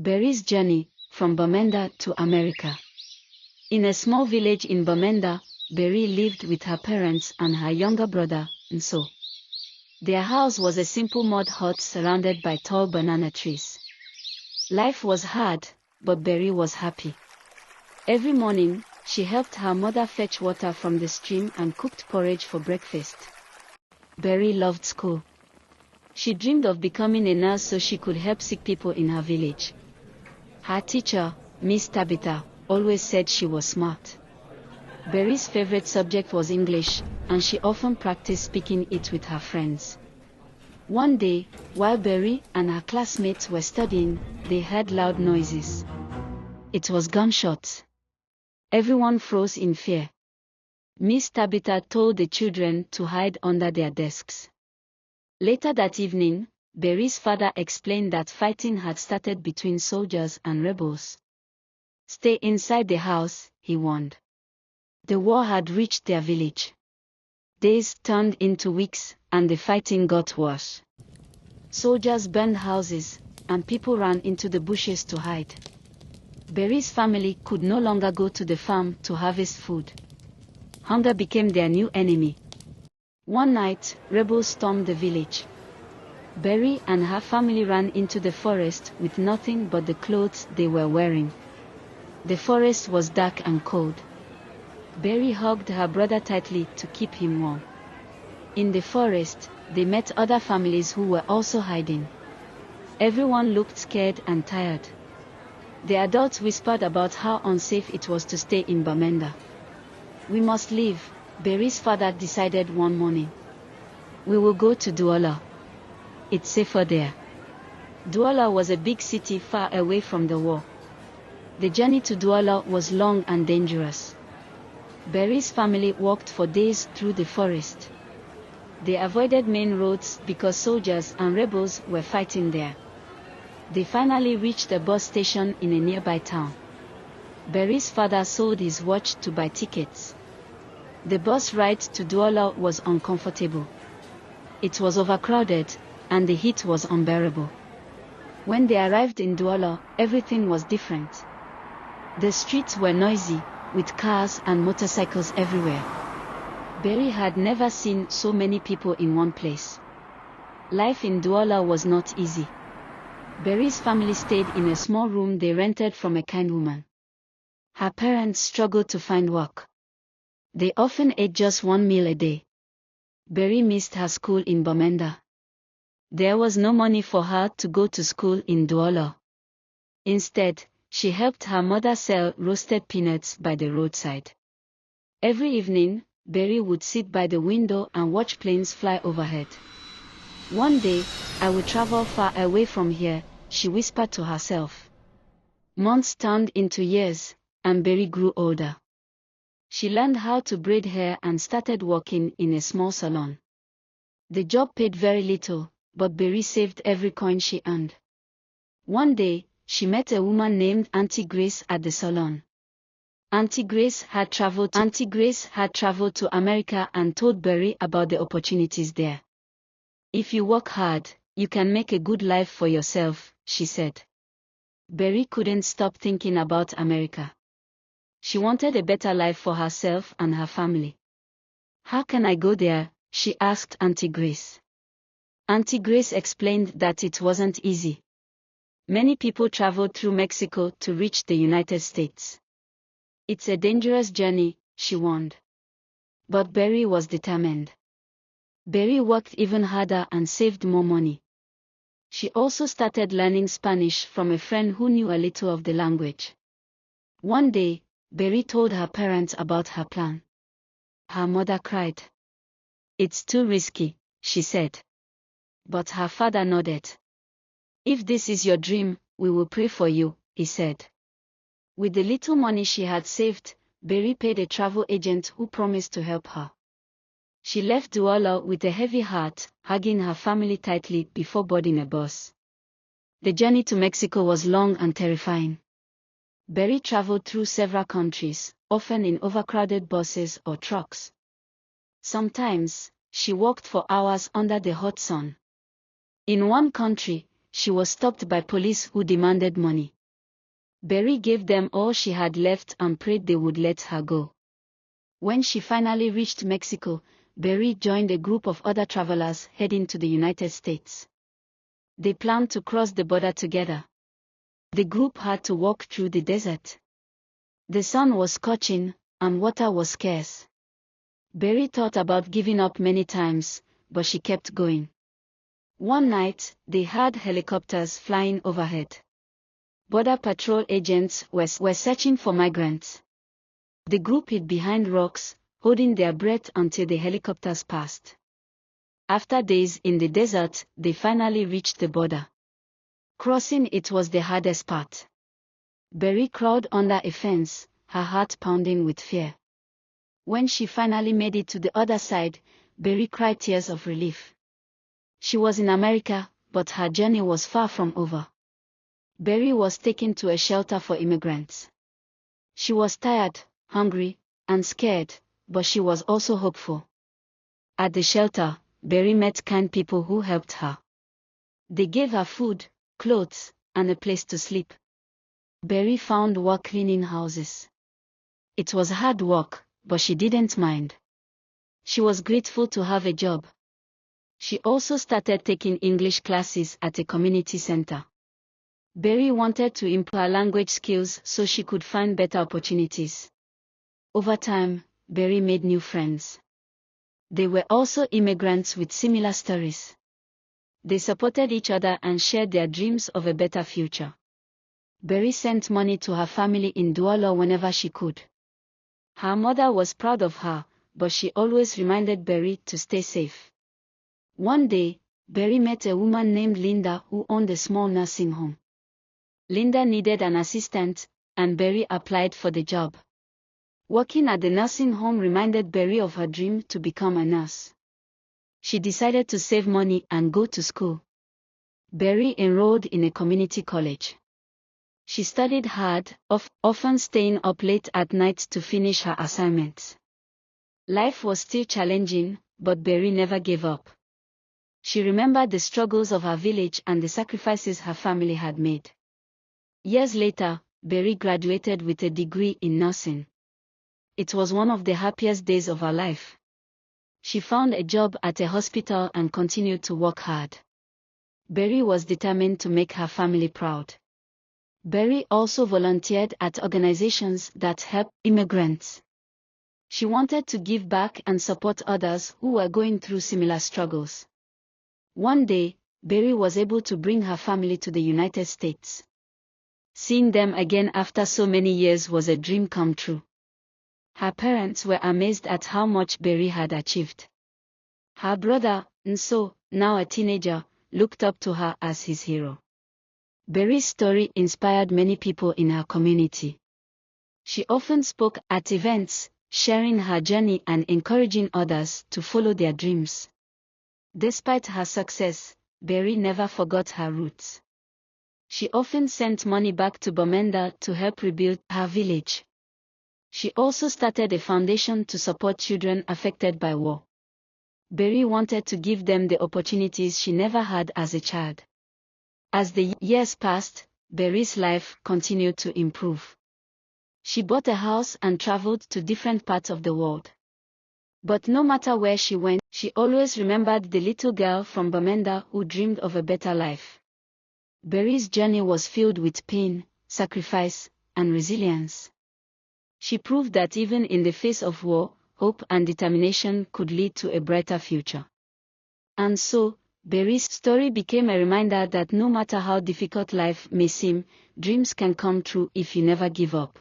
Beri's journey, from Bamenda to America. In a small village in Bamenda, Beri lived with her parents and her younger brother, Nso. Their house was a simple mud hut surrounded by tall banana trees. Life was hard, but Beri was happy. Every morning, she helped her mother fetch water from the stream and cooked porridge for breakfast. Beri loved school. She dreamed of becoming a nurse so she could help sick people in her village. Her teacher, Miss Tabitha, always said she was smart. Beri's favorite subject was English, and she often practiced speaking it with her friends. One day, while Beri and her classmates were studying, they heard loud noises. It was gunshots. Everyone froze in fear. Miss Tabitha told the children to hide under their desks. Later that evening, Beri's father explained that fighting had started between soldiers and rebels. "Stay inside the house," he warned. The war had reached their village. Days turned into weeks, and the fighting got worse. Soldiers burned houses, and people ran into the bushes to hide. Beri's family could no longer go to the farm to harvest food. Hunger became their new enemy. One night, rebels stormed the village. Beri and her family ran into the forest with nothing but the clothes they were wearing. The forest was dark and cold. Beri hugged her brother tightly to keep him warm. In the forest, they met other families who were also hiding. Everyone looked scared and tired. The adults whispered about how unsafe it was to stay in Bamenda. "We must leave," Beri's father decided one morning. "We will go to Douala. It's safer there." Douala was a big city far away from the war. The journey to Douala was long and dangerous. Beri's family walked for days through the forest. They avoided main roads because soldiers and rebels were fighting there. They finally reached a bus station in a nearby town. Beri's father sold his watch to buy tickets. The bus ride to Douala was uncomfortable. It was overcrowded, and the heat was unbearable. When they arrived in Douala, everything was different. The streets were noisy, with cars and motorcycles everywhere. Beri had never seen so many people in one place. Life in Douala was not easy. Beri's family stayed in a small room they rented from a kind woman. Her parents struggled to find work. They often ate just one meal a day. Beri missed her school in Bamenda. There was no money for her to go to school in Douala. Instead, she helped her mother sell roasted peanuts by the roadside. Every evening, Beri would sit by the window and watch planes fly overhead. "One day, I will travel far away from here," she whispered to herself. Months turned into years, and Beri grew older. She learned how to braid hair and started working in a small salon. The job paid very little, but Beri saved every coin she earned. One day, she met a woman named Auntie Grace at the salon. Auntie Grace had traveled to America and told Beri about the opportunities there. "If you work hard, you can make a good life for yourself," she said. Beri couldn't stop thinking about America. She wanted a better life for herself and her family. "How can I go there?" she asked Auntie Grace. Auntie Grace explained that it wasn't easy. Many people traveled through Mexico to reach the United States. "It's a dangerous journey," she warned. But Beri was determined. Beri worked even harder and saved more money. She also started learning Spanish from a friend who knew a little of the language. One day, Beri told her parents about her plan. Her mother cried. "It's too risky," she said. But her father nodded. "If this is your dream, we will pray for you," he said. With the little money she had saved, Beri paid a travel agent who promised to help her. She left Douala with a heavy heart, hugging her family tightly before boarding a bus. The journey to Mexico was long and terrifying. Beri traveled through several countries, often in overcrowded buses or trucks. Sometimes, she walked for hours under the hot sun. In one country, she was stopped by police who demanded money. Beri gave them all she had left and prayed they would let her go. When she finally reached Mexico, Beri joined a group of other travelers heading to the United States. They planned to cross the border together. The group had to walk through the desert. The sun was scorching, and water was scarce. Beri thought about giving up many times, but she kept going. One night, they heard helicopters flying overhead. Border patrol agents were searching for migrants. The group hid behind rocks, holding their breath until the helicopters passed. After days in the desert, they finally reached the border. Crossing it was the hardest part. Beri crawled under a fence, her heart pounding with fear. When she finally made it to the other side, Beri cried tears of relief. She was in America, but her journey was far from over. Beri was taken to a shelter for immigrants. She was tired, hungry, and scared, but she was also hopeful. At the shelter, Beri met kind people who helped her. They gave her food, clothes, and a place to sleep. Beri found work cleaning houses. It was hard work, but she didn't mind. She was grateful to have a job. She also started taking English classes at a community center. Beri wanted to improve her language skills so she could find better opportunities. Over time, Beri made new friends. They were also immigrants with similar stories. They supported each other and shared their dreams of a better future. Beri sent money to her family in Douala whenever she could. Her mother was proud of her, but she always reminded Beri to stay safe. One day, Beri met a woman named Linda who owned a small nursing home. Linda needed an assistant, and Beri applied for the job. Working at the nursing home reminded Beri of her dream to become a nurse. She decided to save money and go to school. Beri enrolled in a community college. She studied hard, often staying up late at night to finish her assignments. Life was still challenging, but Beri never gave up. She remembered the struggles of her village and the sacrifices her family had made. Years later, Beri graduated with a degree in nursing. It was one of the happiest days of her life. She found a job at a hospital and continued to work hard. Beri was determined to make her family proud. Beri also volunteered at organizations that help immigrants. She wanted to give back and support others who were going through similar struggles. One day, Beri was able to bring her family to the United States. Seeing them again after so many years was a dream come true. Her parents were amazed at how much Beri had achieved. Her brother, Nso, now a teenager, looked up to her as his hero. Beri's story inspired many people in her community. She often spoke at events, sharing her journey and encouraging others to follow their dreams. Despite her success, Beri never forgot her roots. She often sent money back to Bamenda to help rebuild her village. She also started a foundation to support children affected by war. Beri wanted to give them the opportunities she never had as a child. As the years passed, Beri's life continued to improve. She bought a house and traveled to different parts of the world. But no matter where she went, she always remembered the little girl from Bamenda who dreamed of a better life. Beri's journey was filled with pain, sacrifice, and resilience. She proved that even in the face of war, hope and determination could lead to a brighter future. And so, Beri's story became a reminder that no matter how difficult life may seem, dreams can come true if you never give up.